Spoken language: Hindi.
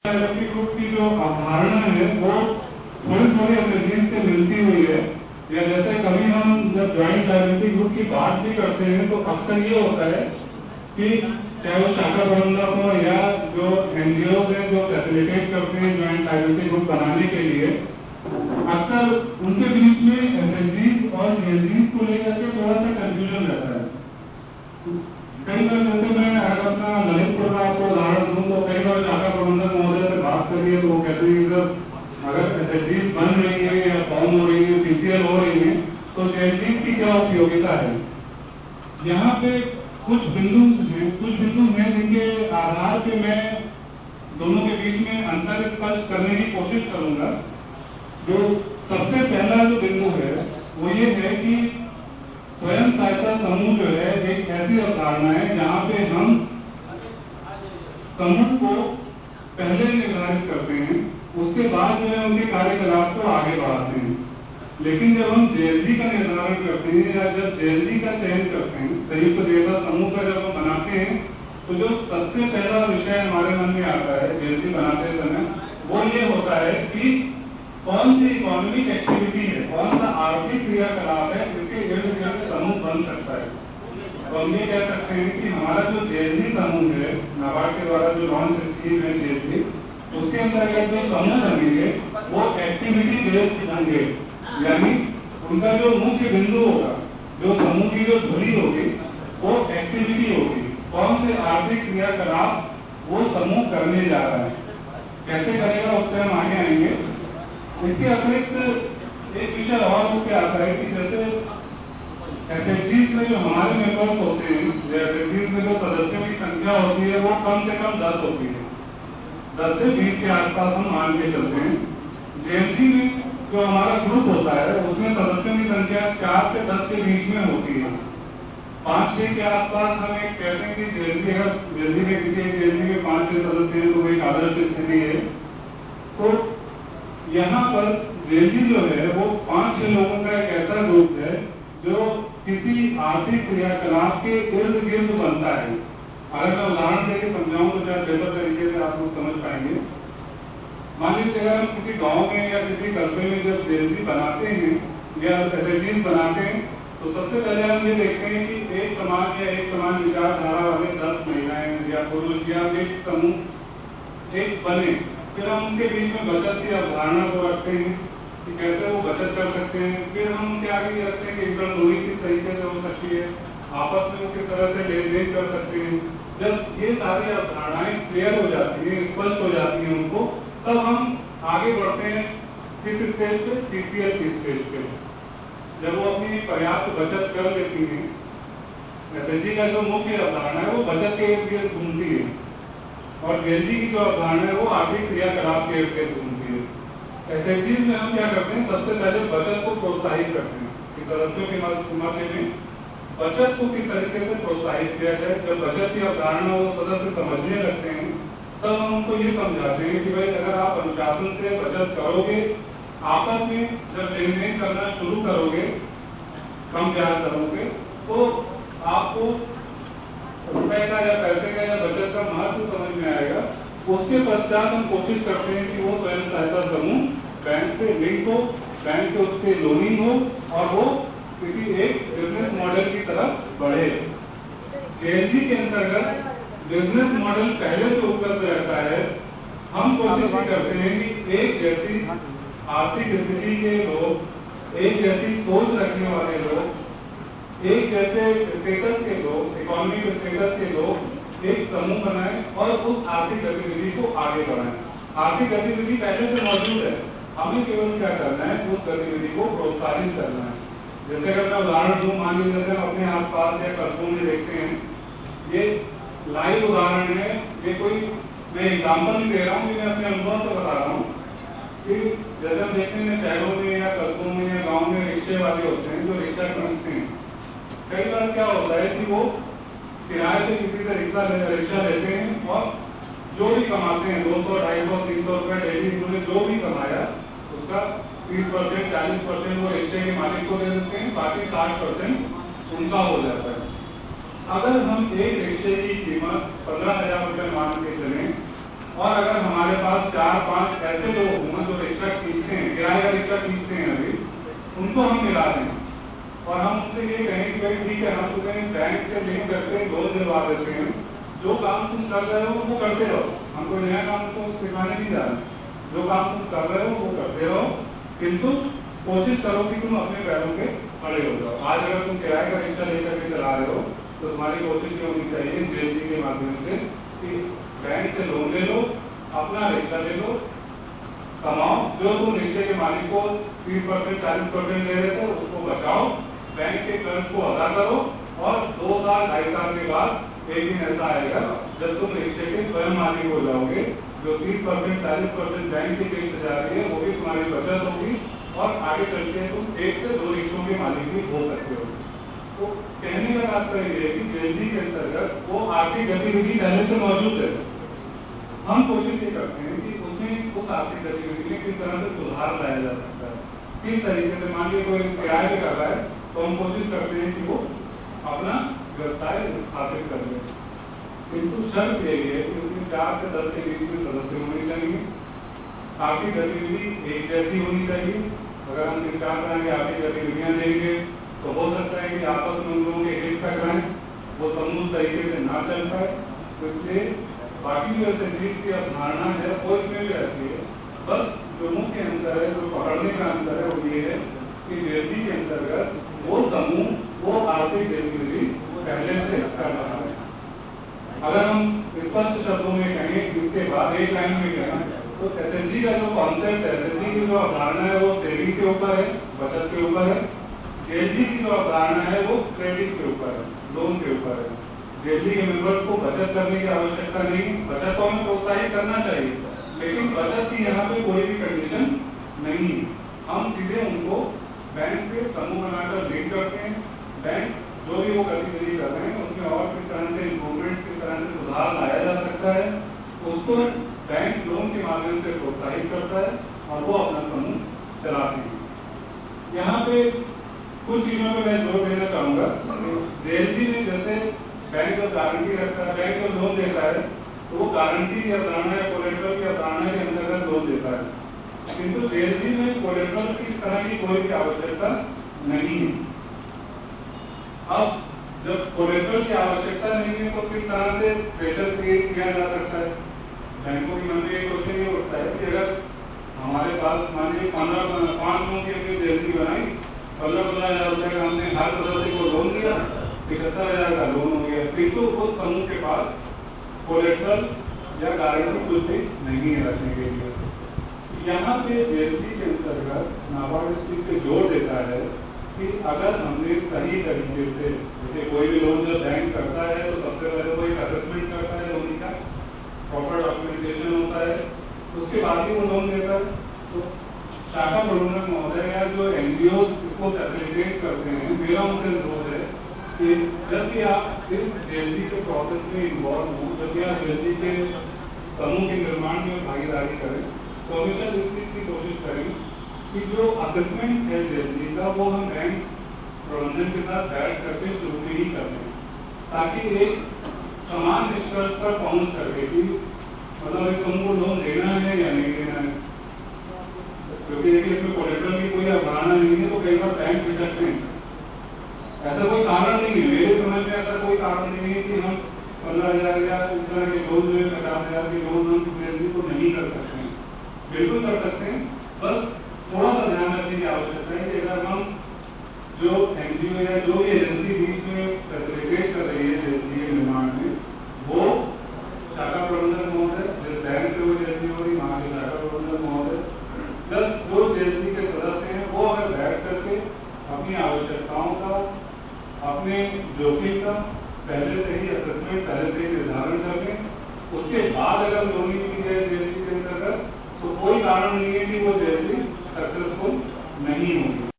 लायबिलिटी ग्रुप की जो अवधारणा है वो थोड़ी थोड़ी एसएचजीज से मिलती हुई है। या जैसे कभी हम जब ज्वाइंट लायबिलिटी ग्रुप की बात भी करते हैं तो अक्सर ये होता है कि चाहे वो शाखा प्रबंधक हो या जो एनजीओ है जो फैसिलिटेट करते हैं ज्वाइंट लायबिलिटी ग्रुप बनाने के लिए, अक्सर उनके बीच में एसएचजीज और जेएलजीज को लेकर के थोड़ा सा कंफ्यूजन रहता है। कई बार जैसे मैं अगर अपना ललितपुर का आपको उदाहरण दूं तो कई बार शाखा प्रबंधक महोदय से बात करिए तो वो कहते हैं कि सर अगर एसएचजीज बन रही है या फॉर्म हो रही है, सीसीएल हो रही है, तो जेएलजीज की क्या उपयोगिता है। यहाँ पे कुछ बिंदु हैं जिनके आधार पे मैं दोनों के बीच में अंतर स्पष्ट करने की कोशिश करूंगा। जो सबसे पहला जो बिंदु है वो ये है कि स्वयं सहायता समूह जो है एक ऐसी अवधारणा है जहां पे हम समूह को पहले निर्धारित करते हैं, उसके बाद जो है उनके कार्यकलाप को आगे बढ़ाते हैं। लेकिन जब हम जेएलजी का निर्धारण करते हैं या जब जेएलजी का चयन करते हैं, संयुक्त देयता समूह का जब हम बनाते हैं, तो जो सबसे पहला विषय हमारे मन में आता है जेएलजी बनाते समय वो ये होता है कि कौन सी इकोनॉमिक एक्टिविटी है, कौन सा आर्थिक क्रियाकलाप है जिसके इर्द गिर्द समूह बन सकता है। तो हम ये कह सकते हैं कि हमारा जो जेएलजी समूह है, नाबार्ड के द्वारा जो लॉन्च स्कीम है जेएलजी, उसके अंतर्गत जो समूह बनेंगे वो एक्टिविटी बेस्ड होंगे। यानी उनका जो मुख्य बिंदु होगा, जो समूह की जो धुरी होगी वो एक्टिविटी होगी, कौन से आर्थिक क्रियाकलाप वो समूह करने जा रहा है, कैसे करेगा उससे हम आगे आएंगे। इसके अतिरिक्त एक विषय और मुख्य आता है कि जैसे एसएचजीज में जो हमारे मेंबर्स होते हैं, एसएचजीज में जो सदस्यों की संख्या होती है वो कम से कम 10 होती है, 10 से 20 के आसपास हम मान के चलते हैं। जेएलजी में जो हमारा ग्रुप होता है उसमें सदस्यों की संख्या 4 से 10 के बीच में होती है। 5-6 के आसपास हम एक कहते हैं कि जेएलजी में किसी एक जेएलजी में 5-6 सदस्य हैं तो एक आदर्श स्थिति है। तो यहाँ पर जेएलजी जो है वो 5-6 लोगों का एक ऐसा ग्रुप है जो किसी आर्थिक क्रियाकलाप के इर्द गिर्द बनता है। अगर मैं उदाहरण देकर समझाऊं तो शायद बेहतर तरीके से आप लोग समझ पाएंगे। मान लीजिए अगर हम किसी गांव में या किसी कस्बे में जब जेएलजी बनाते हैं या एसएचजीज बनाते हैं तो सबसे पहले हम ये देखते हैं कि एक समान या एक समान विचारधारा वाले 10 महिलाएं या पुरुष या एक समूह एक बने। फिर हम उनके बीच में बचत की अवधारणा को रखते हैं कि कैसे वो बचत कर सकते हैं। फिर हम उनके आगे रखते हैं कि इनकम लोनिंग किस तरीके से हो सकती है, आपस में वो किस तरह से लेन देन कर सकते हैं। जब ये सारी अवधारणाएं क्लियर हो जाती है, स्पष्ट हो जाती है उनको, तब हम आगे बढ़ते हैं किस स्टेज पे, सीसीएल की स्टेज पे। जब वो अपनी पर्याप्त बचत कर लेती है, एसएचजी का जो मुख्य अवधारणा है वो बचत के इर्द गिर्द घूमती है और जेएलजी की जो अवधारणा है वो आर्थिक क्रियाकलाप के इर्द गिर्द घूमती है। एसएचजी में हम क्या करते हैं, सबसे पहले बचत को प्रोत्साहित करते हैं कि सदस्यों के मध्य में बचत को किस तरीके से प्रोत्साहित किया जाए। जब बचत की अवधारणा वो सदस्य समझने लगते हैं तब हम उनको ये समझाते हैं कि भाई अगर आप अनुशासन से बचत करोगे, आपस में जब लेन देन करना शुरू करोगे, कम ब्याज दरों पे, तो आपको रुपए का या पैसे का या बचत का महत्व समझ में आएगा। उसके पश्चात हम कोशिश करते हैं कि वो स्वयं सहायता समूह बैंक से लिंक हो, बैंक से उसके लोनिंग हो और वो किसी एक बिजनेस मॉडल की तरफ बढ़े। जेएलजी के अंतर्गत बिजनेस मॉडल पहले से उपलब्ध रहता है। हम कोशिश करते हैं कि एक जैसी आर्थिक स्थिति के लोग, एक जैसी सोच रखने वाले लोग, एक जैसे स्टेटस के लोग, इकोनॉमिक स्टेटस के लोग एक समूह बनाएं और उस आर्थिक गतिविधि को आगे बढ़ाएं। आर्थिक गतिविधि पहले से मौजूद है, हमें केवल क्या करना है, उस गतिविधि को प्रोत्साहित करना है। जैसे अगर मैं उदाहरण दूं, मान लीजिए हम अपने आसपास या कस्बों में देखते हैं, ये लाइव उदाहरण है, ये कोई मैं एग्जाम्पल नहीं दे रहा हूँ, मैं अपने अनुभव से बता रहा हूँ कि जैसे हम देखते हैं शहरों में या कस्बों में या गाँव में रिक्शे वाले होते हैं जो रिक्शा खरीदते हैं। कई बार क्या होता है कि वो किराए से किसी से रिक्शा लेते हैं और जो भी कमाते हैं 200, 250, 300 रुपए डेली, उन्होंने जो भी कमाया उसका 30%, 40% वो रिक्शे के मालिक को दे देते हैं, बाकी 60% उनका हो जाता है। अगर हम एक रिक्शे की कीमत 15,000 रुपए मान के चलें और अगर हमारे पास 4-5 ऐसे लोग हों जो रिक्शा खींचते हैं, किराए का रिक्शा खींचते हैं अभी, उनको हम मिला दें और हम उनसे ये कहें कि भाई ठीक है, हम तुम्हें बैंक से लिंक करके लोन दिलवा देते हैं, जो काम तुम कर रहे हो वो करते रहो, हम कोई नया काम तो सिखाने नहीं जा रहे, जो काम तुम कर रहे हो वो करते रहो, किंतु कोशिश करो कि तुम अपने पैरों पे खड़े हो जाओ। आज अगर तुम किराए का रिक्शा लेकर के चला रहे हो तो तुम्हारी कोशिश ये होनी चाहिए जेएलजी के माध्यम से कि बैंक से लोन ले लो, अपना रिक्शा ले लो, कमाओ, जो तुम रिक्शे के मालिक को 30% 40% ले रहे थे उसको बचाओ, बैंक के कर्ज को अदा करो और 2 साल 2.5 साल के बाद एक दिन ऐसा आएगा जब तुम रिक्शे के स्वयं मालिक हो जाओगे, जो 30% 40% बैंक की किस्त जा रही है वो भी तुम्हारी बचत होगी और आगे चल के तुम 1 से 2 रिक्शों के मालिक भी हो सकते हो। तो कहने का तात्पर्य है कि जेएलजी के अंतर्गत वो आर्थिक गतिविधि पहले से मौजूद है, हम कोशिश ये करते हैं कि उसमें उस आर्थिक गतिविधि में किस तरह से सुधार लाया जा सकता है, किस तरीके से। मान लीजिए कोई किराए पे कर रहा है तो हम कोशिश करते हैं कि वो अपना व्यवसाय स्थापित कर ले, किंतु शर्त यही है कि उसमें 4 से 10 के बीच में सदस्य होने चाहिए, आर्थिक गतिविधि एक जैसी होनी चाहिए। अगर हम 3-4 तरह की आर्थिक गतिविधियां देंगे तो हो सकता है कि आपस में उन लोगों के हित टकराएं, वो समूह तरीके से ना चल पाए, तो इसलिए बाकी जो चीज की अवधारणा है वो इसमें भी रहती है। बस जो मुख्य अंतर है, जो पकड़ने का अंतर है वो ये है कि जेएलजी के अंतर्गत वो समूह वो आर्थिक गतिविधि पहले से कर रहा है। अगर हम स्पष्ट शब्दों में कहें, इसके बाद एक लाइन में कहें तो एसएचजी का जो कॉन्सेप्ट है, एसएचजी की जो अवधारणा है वो सेविंग के ऊपर है, बचत के ऊपर है। जेएलजी की जो अवधारणा है वो क्रेडिट के ऊपर है, लोन के ऊपर है। जेएलजी के मेंबर्स को बचत करने की आवश्यकता नहीं, बचत को हमें प्रोत्साहित करना चाहिए, लेकिन बचत की यहाँ पे कोई भी कंडीशन नहीं। हम सीधे उनको बैंक से समूह बनाकर लिंक करते हैं, बैंक जो भी वो गतिविधि कर रहे हैं उसमें और किस तरह से इम्प्रूवमेंट, किस तरह से सुधार लाया जा सकता है, उसको बैंक लोन के माध्यम से प्रोत्साहित करता है और वो अपना समूह चलाते हैं। यहाँ पे कुछ चीजों पर मैं जोर देना चाहूंगा। जेएलजी में जैसे बैंक जो गारंटी रखता है, बैंक जो लोन देता है तो वो गारंटी की अवधारणा या कोलेटरल की अवधारणा के अंतर्गत लोन देता है, किंतु जेएलजी में कोलेटरल की इस तरह की कोई भी आवश्यकता नहीं है। अब जब कोलेटरल की आवश्यकता नहीं है तो किस तरह से प्रेशर क्रिएट किया जा सकता है? बैंकों के मन में एक क्वेश्चन ये उठता है कि अगर हमारे पास मान लीजिए 5 लोगों की हमने जेएलजी बनाई, 15,000 रुपए का हमने हर सदस्य को लोन दिया, 71,000 का लोन हो गया, किंतु उस समूह के पास कोलेटरल या गारंटी कुछ भी नहीं है रखने के लिए। यहाँ पे जेएलजी के अंतर्गत नाबार्ड इस चीज पे जोर देता है कि अगर हमने सही तरीके से, जैसे कोई भी लोन जब बैंक करता है तो सबसे पहले वो एक असेसमेंट करता है लोन का, प्रॉपर डॉक्यूमेंटेशन होता है, उसके बाद ही वो लोन देता है। तो शाखा प्रबंधक महोदय या जो एनजीओ इसको फैसिलिटेट करते हैं, मेरा उनसे अनुरोध है कि जब भी आप इस जेएलजी के प्रोसेस में इन्वॉल्व हो, जब भी आप जेएलजी के समूह के निर्माण में भागीदारी करें तो हमेशा इस चीज की कोशिश करें कि जो असेसमेंट है जेएलजी का वो हम बैंक प्रबंधन के साथ बैठ करके शुरू में ही करते हैं, ताकि एक समान निष्कर्ष पर पहुंच सके कि मतलब इस समूह को लोन देना है या नहीं देना है। क्योंकि देखिए इसमें कोलेटरल की कोई अवधारणा नहीं है तो कई बार बैंक झिझकते हैं, ऐसा कोई कारण नहीं है, मेरे समझ में ऐसा कोई कारण नहीं है कि हम 15,000 या इस तरह के लोन में 50,000 के लोन हम जेएलजी को नहीं कर सकते हैं, बिल्कुल कर सकते हैं। बस थोड़ा सा ध्यान रखने की आवश्यकता है कि अगर हम जो एनजीओ या जो भी एजेंसी बीच में फैसिलिटेट कर रही है जेएलजी के निर्माण में, वो शाखा प्रबंधक महोदय, जिस बैंक से वो जेएलजी हो रही वहाँ के शाखा प्रबंधक महोदय, प्लस जो जेएलजी के सदस्य हैं वो अगर बैठ करके अपनी आवश्यकताओं का, अपने जोखिम का पहले से ही असेसमेंट, पहले से ही निर्धारण कर लें, उसके बाद अगर लोनिंग की जाए जेएलजी के अंतर्गत तो कोई कारण नहीं है कि वो जेएलजी सक्सेसफुल नहीं होगी।